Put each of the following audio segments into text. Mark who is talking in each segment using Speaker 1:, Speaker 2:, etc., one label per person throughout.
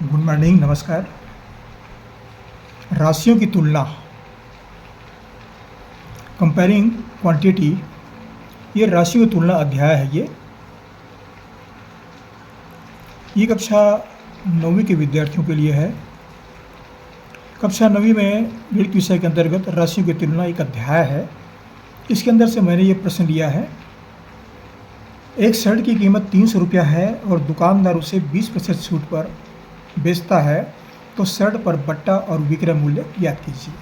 Speaker 1: Good morning, नमस्कार। राशियों की तुलना, कंपेयरिंग क्वांटिटी, ये राशियों की तुलना अध्याय है। ये कक्षा 9वीं के विद्यार्थियों के लिए है। कक्षा 9वीं में गणित विषय के अंतर्गत राशियों की तुलना एक अध्याय है। इसके अंदर से मैंने ये प्रश्न लिया है। एक शर्ट की कीमत 300 रुपया है और दुकानदार उसे 20% छूट पर बेचता है, तो शर्ट पर बट्टा और विक्रय मूल्य ज्ञात कीजिए।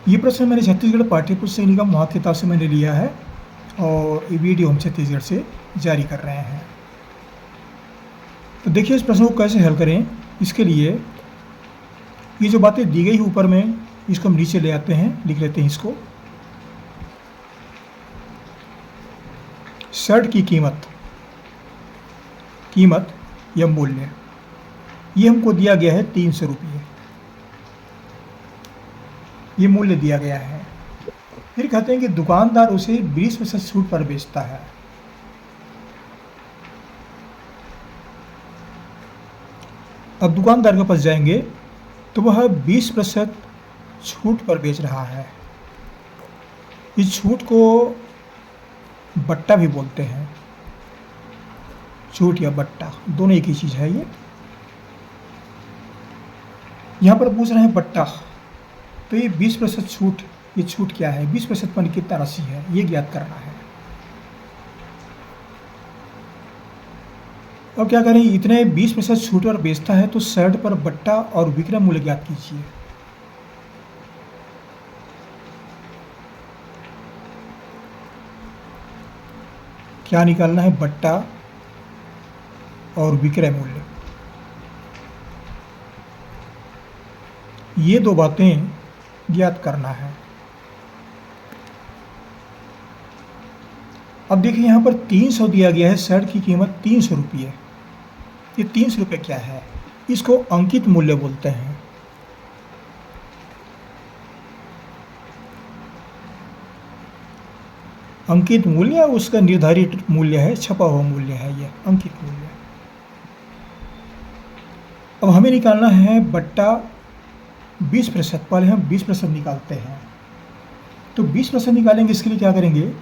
Speaker 1: ये प्रश्न मैंने छत्तीसगढ़ पाठ्यपुस्तक निगम महत्व किताब से मैंने लिया है और ये वीडियो हम छत्तीसगढ़ से जारी कर रहे हैं। तो देखिए इस प्रश्न को कैसे हल करें। इसके लिए ये जो बातें दी गई ऊपर में, इसको हम नीचे ले आते हैं, लिख लेते हैं इसको। शर्ट की कीमत या मूल्य, ये हमको दिया गया है 300 रुपये। ये मूल्य दिया गया है। फिर कहते हैं कि दुकानदार उसे 20% छूट पर बेचता है। अब दुकानदार के पास जाएंगे तो वह 20% छूट पर बेच रहा है। इस छूट को बट्टा भी बोलते हैं। छूट या बट्टा दोनों एक ही चीज़ है। ये यहाँ पर पूछ रहे हैं बट्टा, तो ये 20% छूट, ये छूट क्या है, 20% पर कितना राशि है, ये ज्ञात करना है। अब क्या करें, इतने 20% छूट पर बेचता है तो शर्ट पर बट्टा और विक्रय मूल्य ज्ञात कीजिए। क्या निकालना है, बट्टा और विक्रय मूल्य। ये दो बातें ज्ञात करना है। अब देखिए यहाँ पर 300 दिया गया है, शर्ट की कीमत 300 रुपये। ये 300 रुपये क्या है, इसको अंकित मूल्य बोलते हैं। अंकित मूल्य उसका निर्धारित मूल्य है, छपा हुआ मूल्य है, ये अंकित मूल्य। अब हमें निकालना है बट्टा 20%। पहले हम 20% निकालते हैं। तो 20% निकालेंगे, इसके लिए क्या करेंगे,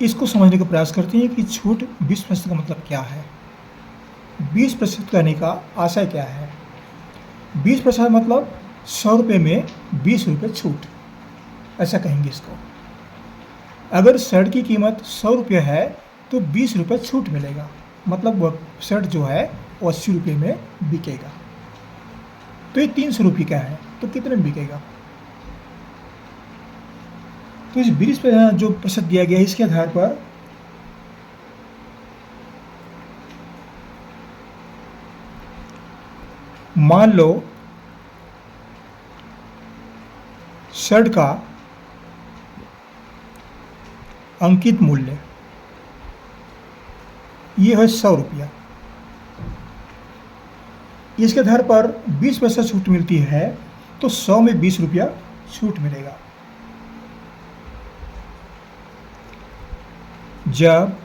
Speaker 1: इसको समझने का प्रयास करते हैं कि छूट 20% का मतलब क्या है। 20% कहने का आशय क्या है। 20% मतलब 100 रुपये में 20 रुपये छूट, ऐसा कहेंगे इसको। अगर शर्ट की कीमत 100 रुपये है तो 20 रुपये छूट मिलेगा, मतलब वह शर्ट जो है वो 80 रुपये में बिकेगा। तो ये 300 रुपये का है, तो कितने में बिकेगा। तो इस 20% जो प्रतिशत दिया गया है, इसके आधार पर मान लो शर्ट का अंकित मूल्य ये है 100 रुपया। इसके आधार पर 20% छूट मिलती है, तो 100 में 20 रुपया छूट मिलेगा। जब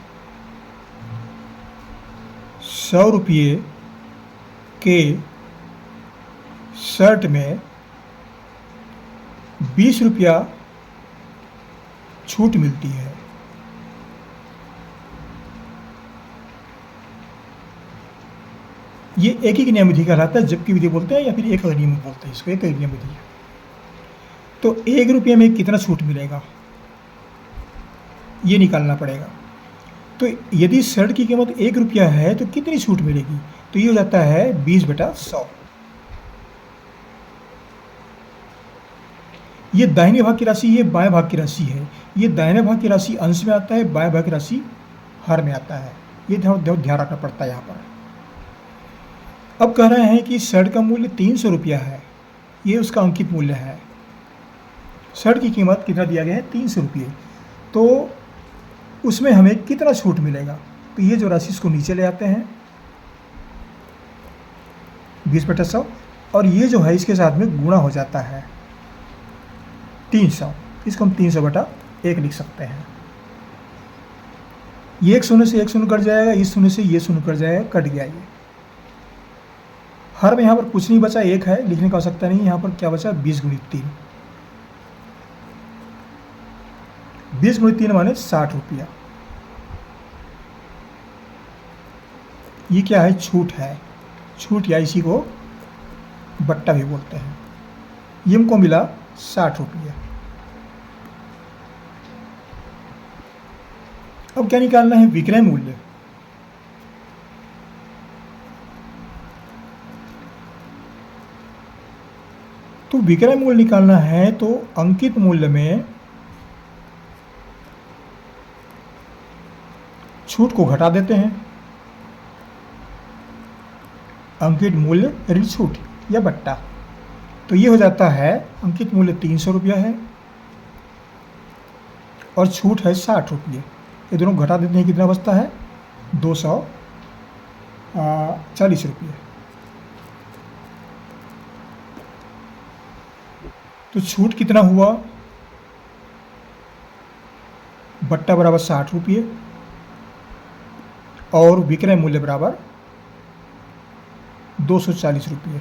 Speaker 1: 100 रुपये के शर्ट में 20 रुपया छूट मिलती है, ये एक ही नियम विधि कहलाता है। जबकि विधि बोलते हैं या फिर एक नियम बोलते हैं इसको, एक नियम विधि। तो 1 रुपये में कितना छूट मिलेगा, ये निकालना पड़ेगा। तो यदि शर्ट की कीमत 1 रुपया है तो कितनी छूट मिलेगी, तो ये हो जाता है 20/100। ये दाहिने भाग की राशि, ये बाएं भाग की राशि है। ये दाहिने भाग की राशि अंश में आता है, बाएं भाग की राशि हर में आता है। ये ध्यान रखना पड़ता है यहाँ पर। अब कह रहे हैं कि शर्ट का मूल्य 300 रुपया है, ये उसका अंकित मूल्य है। शर्ट की कीमत कितना दिया गया है, 300 रुपये। तो उसमें हमें कितना छूट मिलेगा, तो ये जो राशि इसको नीचे ले आते हैं 20/100, और ये जो है इसके साथ में गुणा हो जाता है 300। इसको हम 300/1 लिख सकते हैं। ये एक शून्य से एक शून्य कट जाएगा, इस शून्य से ये शून्य कट जाएगा, कट गया ये। हर में यहाँ पर कुछ नहीं बचा, 1 है, लिखने का आवश्यकता नहीं। यहाँ पर क्या बचा, 20 गुणित 3। 20 गुणित 3 माने 60 रुपया। ये क्या है, छूट है। छूट या इसी को बट्टा भी बोलते हैं। ये हमको मिला 60 रुपया। अब क्या निकालना है, विक्रय मूल्य। तो विक्रय मूल्य निकालना है तो अंकित मूल्य में छूट को घटा देते हैं। अंकित मूल्य ऋण छूट या बट्टा, तो ये हो जाता है अंकित मूल्य 300 रुपया है और छूट है 60 रुपये। ये दोनों घटा देते हैं, कितना बचता है, 240 रुपये। तो छूट कितना हुआ, बट्टा बराबर 60 रुपये और विक्रय मूल्य बराबर 240 रुपये।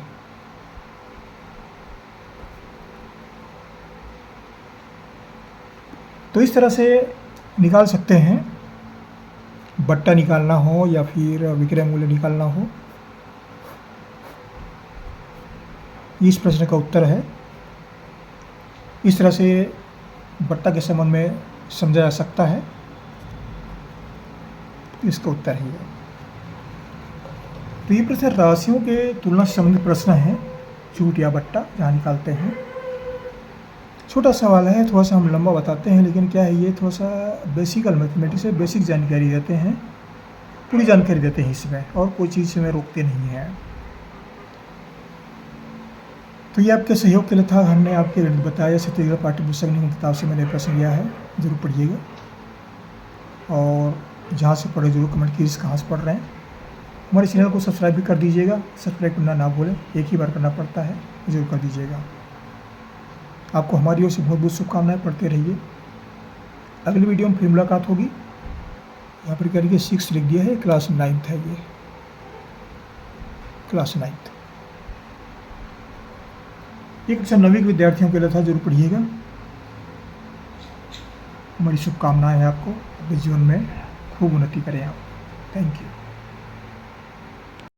Speaker 1: तो इस तरह से निकाल सकते हैं, बट्टा निकालना हो या फिर विक्रय मूल्य निकालना हो। इस प्रश्न का उत्तर है। इस तरह से बट्टा के संबंध में समझा जा सकता है। इसका उत्तर है। तो ये प्रश्न राशियों के तुलना से संबंधित प्रश्न है, छूट या बट्टा जहाँ निकालते हैं। छोटा सवाल है, थोड़ा सा हम लंबा बताते हैं, लेकिन क्या है, ये थोड़ा सा बेसिकल मैथमेटिक्स से बेसिक जानकारी देते हैं, पूरी जानकारी देते हैं इसमें, और कोई चीज़ में रोकते नहीं हैं। तो ये आपके सहयोग के लिए था। हमने आपके बताया छत्तीसगढ़ पाठ्य पुस्तक निगम किताब से मैंने प्रश्न लिया है, जरूर पढ़िएगा। और जहाँ से पढ़े जरूर कमेंट कीजिए कहाँ से पढ़ रहे हैं। हमारे चैनल को सब्सक्राइब भी कर दीजिएगा, सब्सक्राइब करना ना भूलें, एक ही बार करना पड़ता है, जरूर कर दीजिएगा। आपको हमारी ओर से बहुत बहुत शुभकामनाएं, पढ़ते रहिए। अगली वीडियो में फिर मुलाकात होगी। यहाँ पर क्या लिखिए, 6 लिख दिया है, क्लास 9th है, ये क्लास 9th। ये कक्षा 9वीं के विद्यार्थियों के लिए था, जरूर पढ़िएगा। हमारी शुभकामनाएं हैं आपको, अपने जीवन में खूब उन्नति करें आप। Thank you.